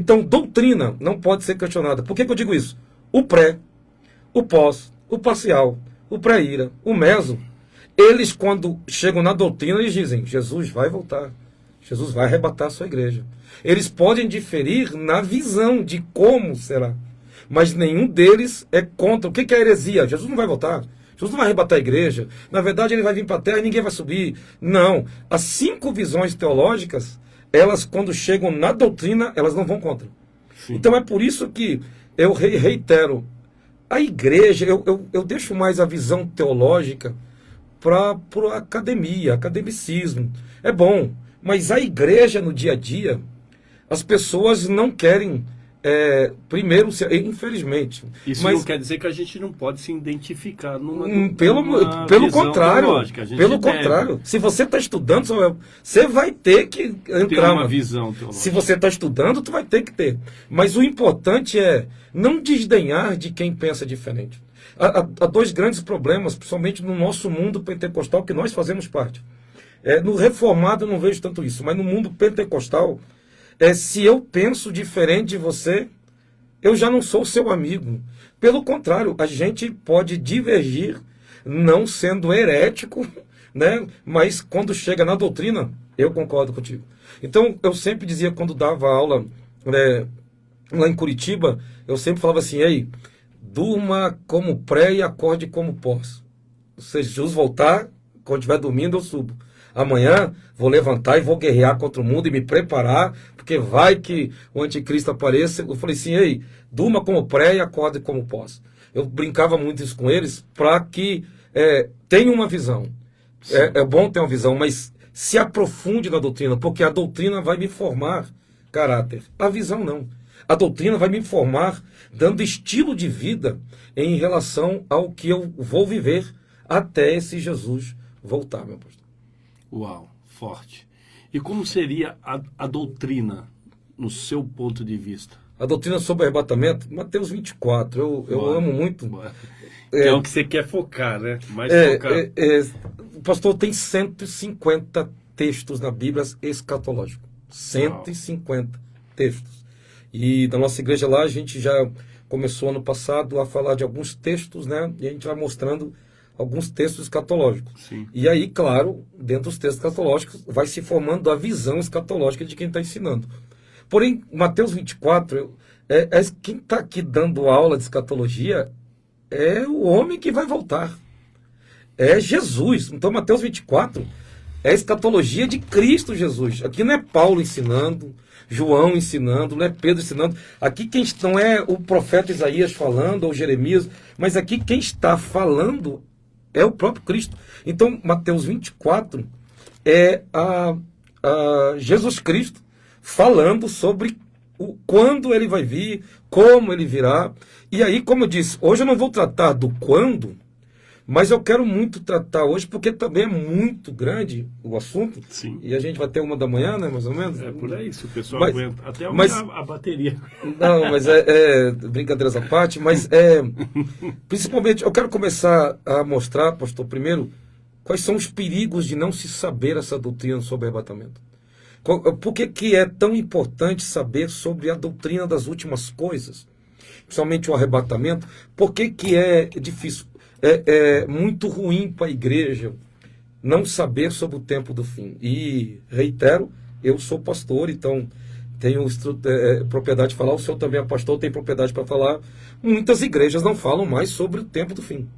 Então, doutrina não pode ser questionada. Por que que eu digo isso? O pré, o pós, o parcial, o pré-ira, o meso, eles, quando chegam na doutrina, eles dizem, Jesus vai voltar, Jesus vai arrebatar a sua igreja. Eles podem diferir na visão de como será, mas nenhum deles é contra. O que que é heresia? Jesus não vai voltar, Jesus não vai arrebatar a igreja, na verdade ele vai vir para a terra e ninguém vai subir. Não, as 5 visões teológicas, elas, quando chegam na doutrina, elas não vão contra. Sim. Então é por isso que eu reitero, a igreja, eu deixo mais a visão teológica para a academia, academicismo. É bom, mas a igreja no dia a dia, as pessoas não querem, primeiro, infelizmente. Isso mas, não quer dizer que a gente não pode se identificar numa pelo contrário, pelo contrário. Se você está estudando, você vai ter que entrar uma visão teológica. Se você está estudando, tu vai ter que ter. Mas o importante é não desdenhar de quem pensa diferente. Há 2 grandes problemas, principalmente no nosso mundo pentecostal, que nós fazemos parte. No reformado eu não vejo tanto isso, mas no mundo pentecostal, se eu penso diferente de você, eu já não sou seu amigo. Pelo contrário, a gente pode divergir, não sendo herético, né? Mas quando chega na doutrina, eu concordo contigo. Então, eu sempre dizia, quando dava aula lá em Curitiba, eu sempre falava assim, ei, durma como pré e acorde como pós. Se Jesus voltar, quando estiver dormindo, eu subo. Amanhã vou levantar e vou guerrear contra o mundo e me preparar, porque vai que o anticristo apareça. Eu falei assim, ei, durma como pré e acorde como pós. Eu brincava muito isso com eles para que tenha uma visão. É bom ter uma visão, mas se aprofunde na doutrina, porque a doutrina vai me formar caráter. A visão não. A doutrina vai me formar dando estilo de vida em relação ao que eu vou viver até esse Jesus voltar, meu pastor. Uau, forte. E como seria a doutrina, no seu ponto de vista? A doutrina sobre arrebatamento, Mateus 24, eu amo muito. É o que você quer focar, né? Mais focar. O pastor tem 150 textos na Bíblia escatológicos. 150 textos. E na nossa igreja lá, a gente já começou ano passado a falar de alguns textos, né? E a gente vai mostrando alguns textos escatológicos. Sim. E aí, claro, dentro dos textos escatológicos, vai se formando a visão escatológica de quem está ensinando. Porém, Mateus 24, quem está aqui dando aula de escatologia é o homem que vai voltar. É Jesus. Então, Mateus 24 é a escatologia de Cristo Jesus. Aqui não é Paulo ensinando, João ensinando, não é Pedro ensinando. Aqui quem não é o profeta Isaías falando, ou Jeremias, mas aqui quem está falando é o próprio Cristo. Então, Mateus 24 é a Jesus Cristo falando sobre quando ele vai vir, como ele virá. E aí, como eu disse, hoje eu não vou tratar do quando, mas eu quero muito tratar hoje, porque também é muito grande o assunto. Sim. E a gente vai ter 1h, né, mais ou menos? É por aí, se o pessoal aguenta. Até a bateria. Não, mas brincadeiras à parte, mas principalmente, eu quero começar a mostrar, pastor, primeiro, quais são os perigos de não se saber essa doutrina sobre arrebatamento. Por que é tão importante saber sobre a doutrina das últimas coisas? Principalmente o arrebatamento. Por que é difícil? É muito ruim para a igreja não saber sobre o tempo do fim. E, reitero, eu sou pastor, então tenho propriedade de falar, o senhor também é pastor, tem propriedade para falar. Muitas igrejas não falam mais sobre o tempo do fim.